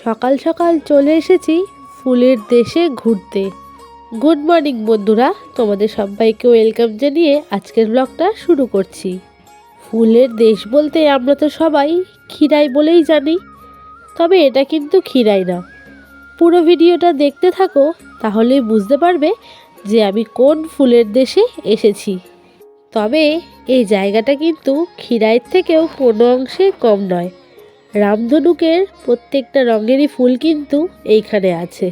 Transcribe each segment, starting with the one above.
সকাল সকাল চলে এসেছি ফুলের দেশে ঘুরতে। গুড মর্নিং বন্ধুরা, তোমাদের সবাইকে ওয়েলকাম জানিয়ে আজকের ব্লগটা শুরু করছি। ফুলের দেশ বলতে আমরা তো সবাই খিরাই বলেই জানি, তবে এটা কিন্তু খিরাই না। পুরো ভিডিওটা দেখতে থাকো, তাহলেই বুঝতে পারবে যে আমি কোন ফুলের দেশে এসেছি। তবে এই জায়গাটা কিন্তু খিরাইয়ের থেকেও কোনো অংশে কম নয়। রামধনুকের প্রত্যেকটা রঙেরই ফুল কিন্তু এইখানে আছে।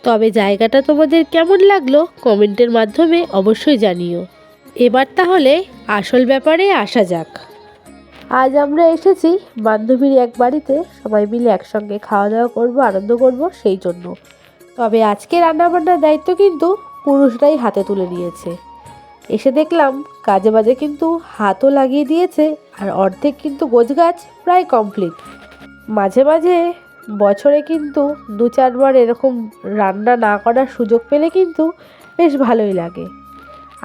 তবে জায়গাটা তোমাদের কেমন লাগলো কমেন্টের মাধ্যমে অবশ্যই জানিও। এবার তাহলে আসল ব্যাপারে আসা যাক। আজ আমরা এসেছি বান্ধবীর এক বাড়িতে, সবাই মিলে একসঙ্গে খাওয়া দাওয়া করবো, আনন্দ করব সেই জন্য। তবে আজকে রান্নাবান্নার দায়িত্ব কিন্তু পুরুষরাই হাতে তুলে নিয়েছে। এসে দেখলাম কাজে বাজে কিন্তু হাতও লাগিয়ে দিয়েছে, আর অর্ধেক কিন্তু গোছগাছ প্রায় কমপ্লিট। মাঝে মাঝে বছরে কিন্তু 2-4 বার এরকম রান্না না করার সুযোগ পেলে কিন্তু বেশ ভালোই লাগে।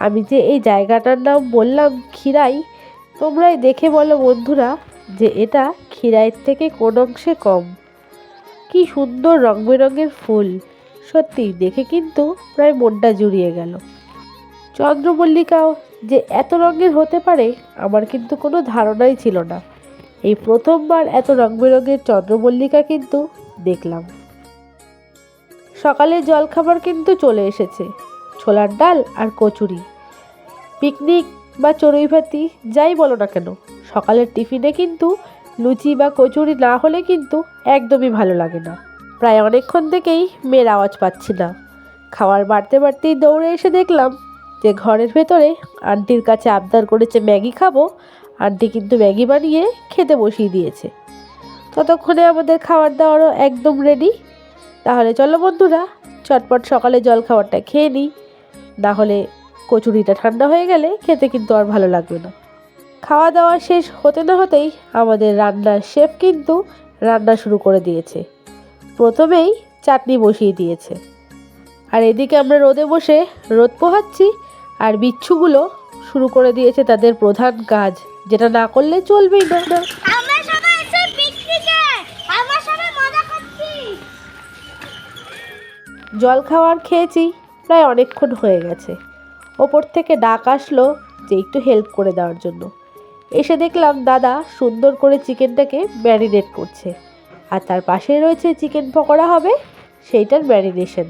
আমি যে এই জায়গাটার নাম বললাম খিরাই, তোমরাই দেখে বলো বন্ধুরা যে এটা খিরাইয়ের থেকে কোন অংশে কম। কি সুন্দর রং বেরঙের ফুল, সত্যি দেখে কিন্তু প্রায় মনটা জুড়িয়ে গেল। চন্দ্রমল্লিকাও যে এত রঙের হতে পারে আমার কিন্তু কোনো ধারণাই ছিল না। এই প্রথমবার এত রং বেরঙের চন্দ্রমল্লিকা কিন্তু দেখলাম। সকালে জলখাবার কিন্তু চলে এসেছে, ছোলার ডাল আর কচুরি। পিকনিক বা চড়ুই ভাতি যাই বলো না কেন, সকালের টিফিনে কিন্তু লুচি বা কচুরি না হলে কিন্তু একদমই ভালো লাগে না। প্রায় অনেকক্ষণ থেকেই মেয়ের আওয়াজ পাচ্ছি না। খাবার বাড়তে বাড়তেই দৌড়ে এসে দেখলাম যে ঘরের ভেতরে আন্টির কাছে আবদার করেছে ম্যাগি খাবো। আন্টি কিন্তু ম্যাগি বানিয়ে খেতে বসিয়ে দিয়েছে। ততক্ষণে আমাদের খাবার দাওয়ারও একদম রেডি। তাহলে চলো বন্ধুরা, চটপট সকালে জল খাবারটা খেয়ে নিই, না হলে কচুরিটা ঠান্ডা হয়ে গেলে খেতে কিন্তু আর ভালো লাগবে না। খাওয়া দাওয়া শেষ হতে না হতেই আমাদের রান্নার শেফ কিন্তু রান্না শুরু করে দিয়েছে। প্রথমেই চাটনি বসিয়ে দিয়েছে, আর এদিকে আমরা রোদে বসে রোদ পোহাচ্ছি, আর বিচ্ছুগুলো শুরু করে দিয়েছে তাদের প্রধান কাজ, যেটা না করলে চলবেই না। আমরা সবাই এসে পিকনিকে, আমরা সবাই মজা করছি। জল খাওয়ার খেয়েছি, প্রায় অনেকক্ষণ হয়ে গেছে। ওপর থেকে ডাক আসলো যে একটু হেল্প করে দেওয়ার জন্য। এসে দেখলাম দাদা সুন্দর করে চিকেনটাকে ম্যারিনেট করছে, আর তার পাশেই রয়েছে চিকেন পকোড়া হবে, সেইটার ম্যারিনেশন।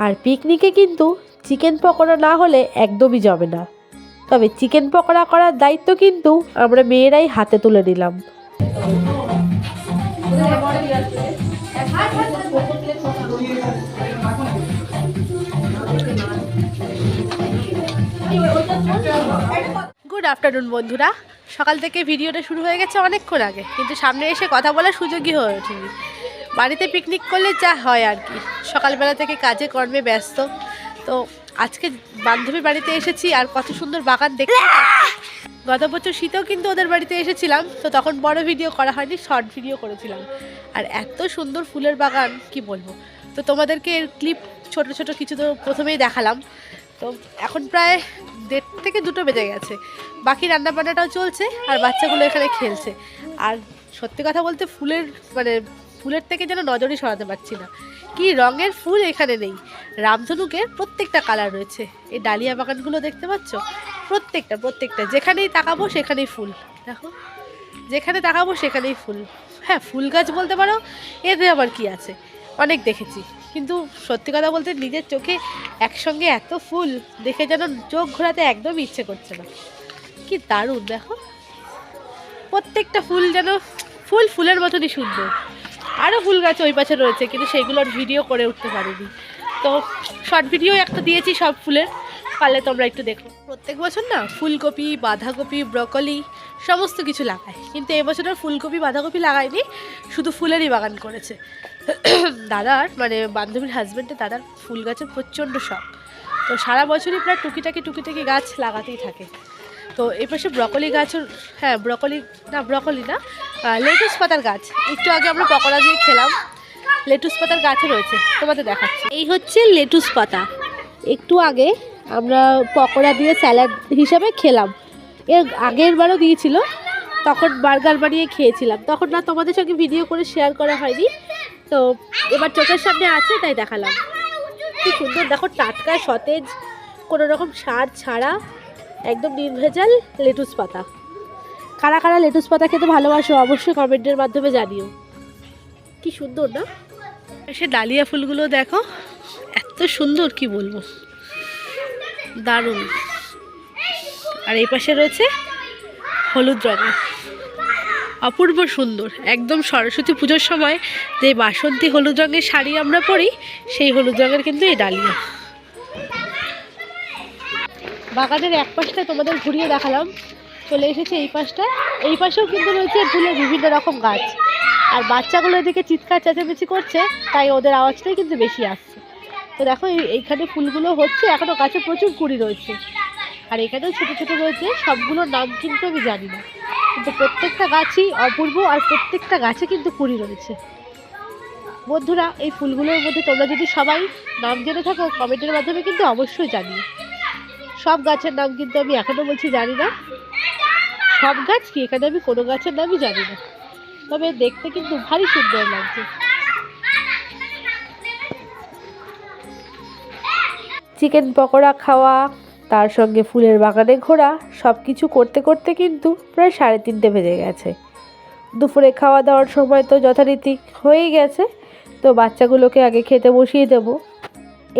আর পিকনিকে কিন্তু চিকেন পকোড়া না হলে একদমই জমে না। তবে চিকেন পকোড়া করার দায়িত্ব কিন্তু আমরা মেয়েরাই হাতে তুলে নিলাম। গুড আফটারনুন বন্ধুরা, সকাল থেকে ভিডিওটা শুরু হয়ে গেছে অনেকক্ষণ আগে, কিন্তু সামনে এসে কথা বলার সুযোগই হয়ে ওঠেনি। বাড়িতে পিকনিক করলে যা হয় আর কি, সকালবেলা থেকে কাজে কর্মে ব্যস্ত। তো আজকে বান্ধবীর বাড়িতে এসেছি, আর কত সুন্দর বাগান দেখতে। গত বছর শীতেও কিন্তু ওদের বাড়িতে এসেছিলাম, তো তখন বড় ভিডিও করা হয়নি, শর্ট ভিডিও করেছিলাম। আর এত সুন্দর ফুলের বাগান কি বলবো। তো তোমাদেরকে এর ক্লিপ ছোট ছোট কিছু তো প্রথমেই দেখালাম। তো এখন প্রায় 1:30 থেকে 2টো বেজে গেছে, বাকি রান্নাবান্নাটাও চলছে, আর বাচ্চাগুলো এখানে খেলছে। আর সত্যি কথা বলতে ফুলের থেকে যেন নজরই সরাতে পারছি না। কি রঙের ফুল এখানে নেই। রামধনুকের প্রত্যেকটা কালার রয়েছে। এই ডালিয়া বাগানগুলো দেখতে পাচ্ছ, প্রত্যেকটা যেখানেই তাকাবো সেখানেই ফুল। দেখো, যেখানে তাকাবো সেখানেই ফুল। হ্যাঁ, ফুল গাছ বলতে পারো, এতে আবার কি আছে, অনেক দেখেছি। কিন্তু সত্যি কথা বলতে নিজের চোখে একসঙ্গে এত ফুল দেখে যেন চোখ ঘোরাতে একদমই ইচ্ছে করছে না। কি দারুণ, দেখো প্রত্যেকটা ফুল যেন ফুলের মতনই সুন্দর। আরও ফুল গাছ ওই পাশে রয়েছে, কিন্তু সেইগুলোর ভিডিও করে উঠতে পারিনি। তো শর্ট ভিডিও একটা দিয়েছি সব ফুলের, পারলে তোমরা একটু দেখো। প্রত্যেক বছর না ফুলকপি, বাঁধাকপি, ব্রকলি সমস্ত কিছু লাগায়, কিন্তু এবছর আর ফুলকপি বাঁধাকপি লাগায়নি, শুধু ফুলেরই বাগান করেছে। দাদার বান্ধবীর হাজব্যান্ডের দাদার ফুল গাছের প্রচণ্ড শখ, তো সারা বছরই প্রায় টুকিটাকি গাছ লাগাতেই থাকে। তো এই পাশে ব্রকলি গাছও, হ্যাঁ ব্রকলি না লেটুস পাতার গাছ, একটু আগে আমরা পকোড়া দিয়ে খেলাম, লেটুস পাতার গাছও রয়েছে, তোমাদের দেখাচ্ছি। এই হচ্ছে লেটুস পাতা, একটু আগে আমরা পকোড়া দিয়ে স্যালাড হিসাবে খেলাম। এর আগের বারও দিয়েছিল, তখন বার্গার বানিয়ে খেয়েছিলাম, তখন না তোমাদের সঙ্গে ভিডিও করে শেয়ার করা হয়নি। তো এবার চোখের সামনে আছে তাই দেখালাম। কি সুন্দর দেখো, টাটকা সতেজ, কোনো রকম সার ছাড়া, একদম নির্ভেজাল লেটুস পাতা। কারা কারা লেটুস পাতা খেতে ভালোবাসো অবশ্যই কমেন্টের মাধ্যমে জানিও। কি সুন্দর না? সে ডালিয়া ফুলগুলো দেখো, এত সুন্দর কি বলবো, দারুণ। আর এই পাশে রয়েছে হলুদ রঙের, অপূর্ব সুন্দর, একদম সরস্বতী পুজোর সময় যে বাসন্তী হলুদ রঙের শাড়ি আমরা পরি, সেই হলুদ রঙের কিন্তু এই ডালিয়া। বাগানের এক পাশটা তোমাদের ঘুরিয়ে দেখালাম, চলে এসেছে এই পাশটা। এই পাশেও কিন্তু রয়েছে ফুলের বিভিন্ন রকম গাছ। আর বাচ্চাগুলো এদিকে চিৎকার চেঁচামেচি করছে, তাই ওদের আওয়াজটাই কিন্তু বেশি আসছে। তো দেখো এইখানে ফুলগুলো হচ্ছে, এখনও গাছে প্রচুর কুড়ি রয়েছে। আর এখানেও ছোটো ছোটো রয়েছে, সবগুলোর নাম কিন্তু আমি জানি না, কিন্তু প্রত্যেকটা গাছই অপূর্ব, আর প্রত্যেকটা গাছে কিন্তু কুড়ি রয়েছে। বন্ধুরা, এই ফুলগুলোর মধ্যে তোমরা যদি সবাই নাম জেনে থাকো কমেন্টের মাধ্যমে কিন্তু অবশ্যই জানিও। সব গাছের নাম কিন্তু আমি এখনও বলছি জানি না, সব গাছ কি, এখানে আমি কোনো গাছের নামই জানি না, তবে দেখতে কিন্তু ভারী সুন্দর লাগছে। চিকেন পকোড়া খাওয়া, তার সঙ্গে ফুলের বাগানে ঘোরা, সব কিছু করতে করতে কিন্তু প্রায় 3:30 বেজে গেছে। দুপুরে খাওয়া দাওয়ার সময় তো যথারীতি হয়েই গেছে, তো বাচ্চাগুলোকে আগে খেতে বসিয়ে দেব।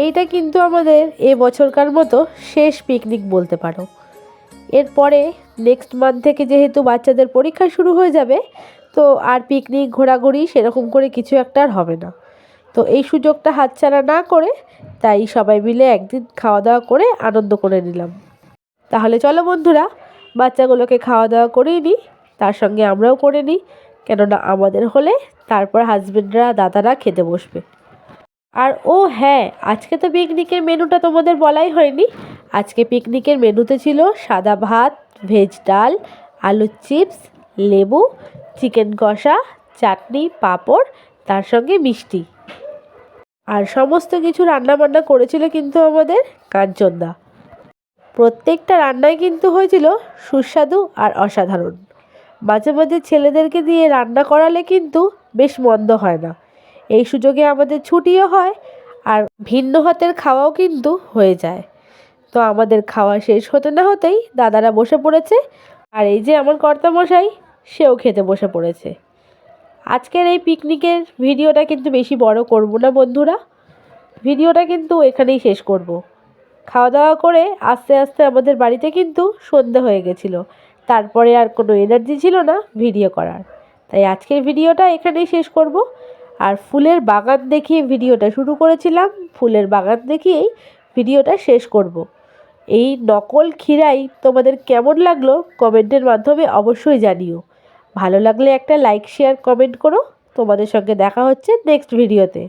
এইটা কিন্তু আমাদের এবছরকার মতো শেষ পিকনিক বলতে পারো। এরপরে নেক্সট মান্থ থেকে যেহেতু বাচ্চাদের পরীক্ষা শুরু হয়ে যাবে, তো আর পিকনিক ঘোরাঘুরি সেরকম করে কিছু একটা আর হবে না। তো এই সুযোগটা হাতছাড়া না করে তাই সবাই মিলে একদিন খাওয়া দাওয়া করে আনন্দ করে নিলাম। তাহলে চলো বন্ধুরা, বাচ্চাগুলোকে খাওয়া দাওয়া করেই নিই, তার সঙ্গে আমরাও করে নিই, কেননা আমাদের হলে তারপর হাজবেন্ডরা দাদারা খেতে বসবে। আর ও হ্যাঁ, আজকে তো পিকনিকের মেনুটা তোমাদের বলাই হয়নি। আজকে পিকনিকের মেনুতে ছিল সাদা ভাত, ভেজ ডাল, আলুর চিপস, লেবু, চিকেন কষা, চাটনি, পাঁপড়, তার সঙ্গে মিষ্টি। আর সমস্ত কিছু রান্নাবান্না করেছিল কিন্তু আমাদের কাঞ্চনদা। প্রত্যেকটা রান্নাই কিন্তু হয়েছিল সুস্বাদু আর অসাধারণ। মাঝে মাঝে ছেলেদেরকে দিয়ে রান্না করালে কিন্তু বেশ মন্দ হয় না। এই সুযোগে আমাদের ছুটিও হয়, আর ভিন্ন হাতের খাওয়াও কিন্তু হয়ে যায়। তো আমাদের খাওয়া শেষ হতে না হতেই দাদারা বসে পড়েছে, আর এই যে আমার কর্তামশাই, সেও খেতে বসে পড়েছে। আজকের এই পিকনিকের ভিডিওটা কিন্তু বেশি বড় করব না বন্ধুরা, ভিডিওটা কিন্তু এখানেই শেষ করব। খাওয়া দাওয়া করে আস্তে আস্তে আমাদের বাড়িতে কিন্তু সন্ধে হয়ে গেছিলো, তারপরে আর কোনো এনার্জি ছিল না ভিডিও করার, তাই আজকের ভিডিওটা এখানেই শেষ করব। আর ফুলের বাগান দেখিয়ে ভিডিওটা শুরু করেছিলাম, ফুলের বাগান দেখিয়েই ভিডিওটা শেষ করব। এই নকল ক্ষীরাই তোমাদের কেমন লাগলো কমেন্টের মাধ্যমে অবশ্যই জানিও। ভালো লাগলে একটা লাইক শেয়ার কমেন্ট করো। তোমাদের সঙ্গে দেখা হচ্ছে নেক্সট ভিডিওতে।